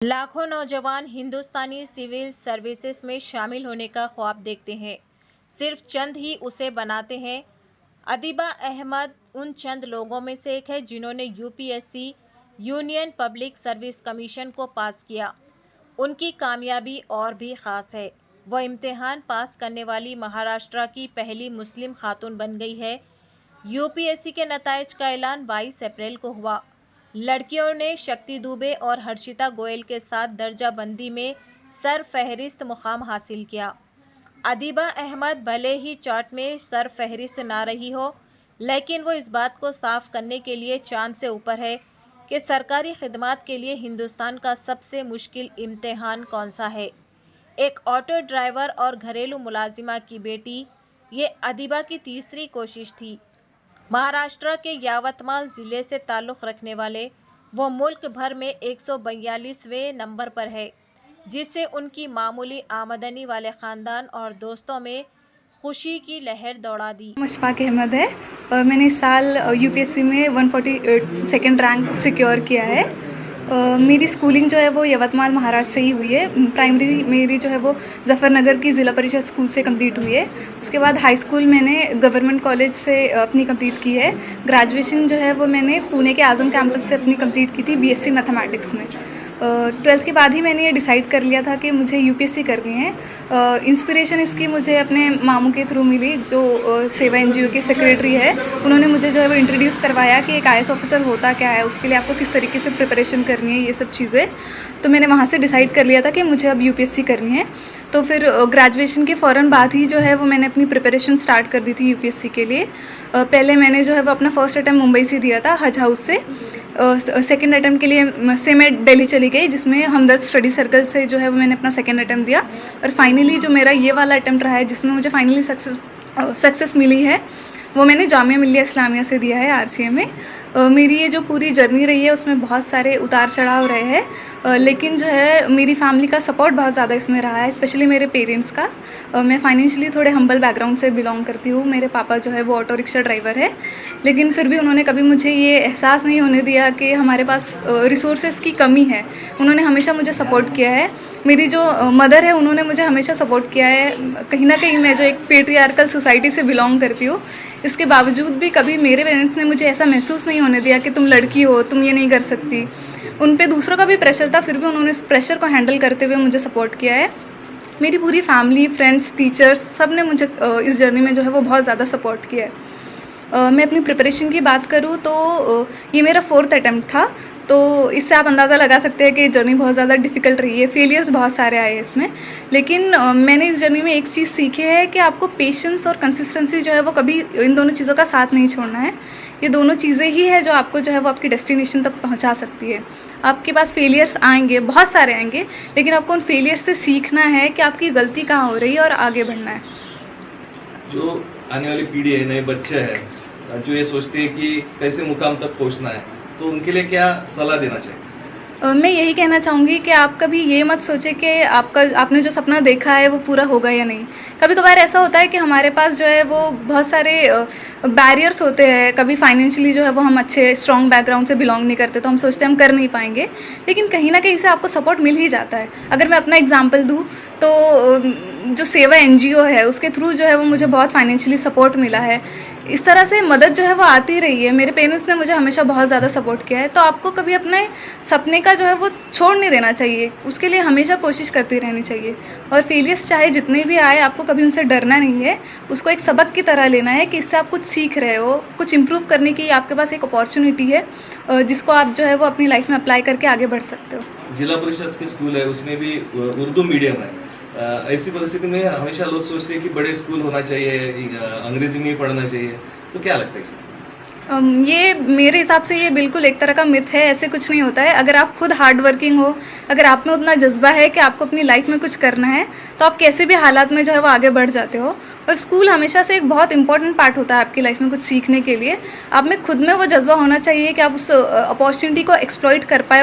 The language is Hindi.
लाखों नौजवान हिंदुस्तानी सिविल सर्विसेज में शामिल होने का ख्वाब देखते हैं, सिर्फ चंद ही उसे बनाते हैं। अदीबा अहमद उन चंद लोगों में से एक है जिन्होंने UPSC union public service commission को पास किया। उनकी कामयाबी और भी ख़ास है। वह इम्तिहान पास करने वाली महाराष्ट्र की पहली मुस्लिम खातून बन गई है। यूपीएससी के नताइज का ऐलान 22 अप्रैल को हुआ। लड़कियों ने शक्ति दुबे और हर्षिता गोयल के साथ दर्जा बंदी में सरफहरिस्त मुकाम हासिल किया। अदीबा अहमद भले ही चार्ट में सरफहरिस्त ना रही हो, लेकिन वो इस बात को साफ करने के लिए चांद से ऊपर है कि सरकारी खिदमात के लिए हिंदुस्तान का सबसे मुश्किल इम्तिहान कौन सा है। एक ऑटो ड्राइवर और घरेलू मुलाजिमा की बेटी, ये अदीबा की तीसरी कोशिश थी। महाराष्ट्र के यावतमाल ज़िले से ताल्लुक़ रखने वाले वो मुल्क भर में 142वें नंबर पर है, जिससे उनकी मामूली आमदनी वाले ख़ानदान और दोस्तों में खुशी की लहर दौड़ा दी। मुशफ़ाक़ अहमद है और मैंने इस साल यूपीएससी में 142nd रैंक सिक्योर किया है। मेरी स्कूलिंग जो है वो यवतमाल महाराष्ट्र से ही हुई है। प्राइमरी मेरी जो है वो जफ़रनगर की ज़िला परिषद स्कूल से कंप्लीट हुई है। उसके बाद हाई स्कूल मैंने गवर्नमेंट कॉलेज से अपनी कंप्लीट की है। ग्रेजुएशन जो है वो मैंने पुणे के आज़म कैंपस से अपनी कंप्लीट की थी बीएससी मैथमेटिक्स में। 12th के बाद ही मैंने ये डिसाइड कर लिया था कि मुझे यूपीएससी करनी है। इंस्पिरेशन इसकी मुझे अपने मामू के थ्रू मिली, जो सेवा एनजीओ के सेक्रेटरी है। उन्होंने मुझे जो है वो इंट्रोड्यूस करवाया कि एक आईएएस ऑफिसर होता क्या है, उसके लिए आपको किस तरीके से प्रिपरेशन करनी है, ये सब चीज़ें। तो मैंने वहाँ से डिसाइड कर लिया था कि मुझे अब यूपीएससी करनी है। तो फिर ग्रेजुएशन के फ़ौरन बाद ही जो है वो मैंने अपनी प्रिपरेशन स्टार्ट कर दी थी यूपीएससी के लिए। पहले मैंने जो है वो अपना फर्स्ट अटैम्प्ट मुंबई से दिया था, हज हाउस से। सेकंड अटैम्प्ट के लिए से मैं दिल्ली चली गई, जिसमें हमदर्द स्टडी सर्कल से जो है वो मैंने अपना सेकंड अटैम्प्ट दिया। और फाइनली जो मेरा ये वाला अटैम्प्ट रहा है, जिसमें मुझे फाइनली सक्सेस मिली है, वो मैंने जामिया मिल्लिया इस्लामिया से दिया है, आरसीए में। मेरी ये जो पूरी जर्नी रही है उसमें बहुत सारे उतार चढ़ाव रहे हैं, लेकिन जो है मेरी फैमिली का सपोर्ट बहुत ज़्यादा इसमें रहा है, स्पेशली मेरे पेरेंट्स का। मैं फाइनेंशियली थोड़े हम्बल बैकग्राउंड से बिलोंग करती हूँ। मेरे पापा जो है वो ऑटो रिक्शा ड्राइवर है, लेकिन फिर भी उन्होंने कभी मुझे ये एहसास नहीं होने दिया कि हमारे पास रिसोर्सेज की कमी है। उन्होंने हमेशा मुझे सपोर्ट किया है। मेरी जो मदर है, उन्होंने मुझे हमेशा सपोर्ट किया है। कहीं ना कहीं मैं जो एक पेट्रियार्कल सोसाइटी से बिलोंग करती हूँ, इसके बावजूद भी कभी मेरे पेरेंट्स ने मुझे ऐसा महसूस नहीं होने दिया कि तुम लड़की हो, तुम ये नहीं कर सकती। उन पे दूसरों का भी प्रेशर था, फिर भी उन्होंने इस प्रेशर को हैंडल करते हुए मुझे सपोर्ट किया है। मेरी पूरी फैमिली, फ्रेंड्स, टीचर्स, सब ने मुझे इस जर्नी में जो है वो बहुत ज़्यादा सपोर्ट किया है। मैं अपनी प्रिपरेशन की बात करूँ तो ये मेरा 4th अटैम्प्ट था, तो इससे आप अंदाज़ा लगा सकते हैं कि जर्नी बहुत ज़्यादा डिफ़िकल्ट रही है। फेलियर्स बहुत सारे आए हैं इसमें, लेकिन मैंने इस जर्नी में एक चीज़ सीखी है कि आपको पेशेंस और कंसिस्टेंसी जो है वो कभी, इन दोनों चीज़ों का साथ नहीं छोड़ना है। ये दोनों चीज़ें ही है जो आपको जो है वो आपकी डेस्टिनेशन तक पहुंचा सकती है। आपके पास फेलियर्स आएंगे, बहुत सारे आएंगे, लेकिन आपको उन फेलियर्स से सीखना है कि आपकी गलती कहाँ हो रही है और आगे बढ़ना है। जो आने वाली पीढ़ी है, नए बच्चे हैं जो ये सोचते हैं कि कैसे मुकाम तक पहुंचना है, तो उनके लिए क्या सलाह देना चाहिए? मैं यही कहना चाहूँगी कि आप कभी ये मत सोचें कि आपने जो सपना देखा है वो पूरा होगा या नहीं। कभी कभार ऐसा होता है कि हमारे पास जो है वो बहुत सारे बैरियर्स होते हैं। कभी फाइनेंशियली जो है वो हम अच्छे स्ट्रॉन्ग बैकग्राउंड से बिलोंग नहीं करते, तो हम सोचते हैं हम कर नहीं पाएंगे, लेकिन कहीं ना कहीं से आपको सपोर्ट मिल ही जाता है। अगर मैं अपना एग्जाम्पल दूँ तो जो सेवा एनजीओ है, उसके थ्रू जो है वो मुझे बहुत फाइनेंशियली सपोर्ट मिला है। इस तरह से मदद जो है वो आती रही है। मेरे पेरेंट्स ने मुझे हमेशा बहुत ज़्यादा सपोर्ट किया है। तो आपको कभी अपने सपने का जो है वो छोड़ नहीं देना चाहिए, उसके लिए हमेशा कोशिश करती रहनी चाहिए। और फेलियर्स चाहे जितने भी आए, आपको कभी उनसे डरना नहीं है। उसको एक सबक की तरह लेना है कि इससे आप कुछ सीख रहे हो, कुछ इम्प्रूव करने की आपके पास एक अपॉर्चुनिटी है, जिसको आप जो है वो अपनी लाइफ में अप्लाई करके आगे बढ़ सकते हो। जिला परिषद के स्कूल है, उसमें भी उर्दू मीडियम है। ऐसी परिस्थिति में हमेशा लोग सोचते हैं कि बड़े स्कूल होना चाहिए, अंग्रेजी में पढ़ना चाहिए, तो क्या लगता है इसमें? ये मेरे हिसाब से ये बिल्कुल एक तरह का मिथ है। ऐसे कुछ नहीं होता है। अगर आप खुद हार्ड वर्किंग हो, अगर आप में उतना जज्बा है कि आपको अपनी लाइफ में कुछ करना है, तो आप कैसे भी हालात में जो है वो आगे बढ़ जाते हो। और स्कूल हमेशा से एक बहुत इंपॉर्टेंट पार्ट होता है आपकी लाइफ में कुछ सीखने के लिए। आप में खुद में वो जज्बा होना चाहिए कि आप उस अपॉर्चुनिटी को एक्सप्लॉइट कर पाए।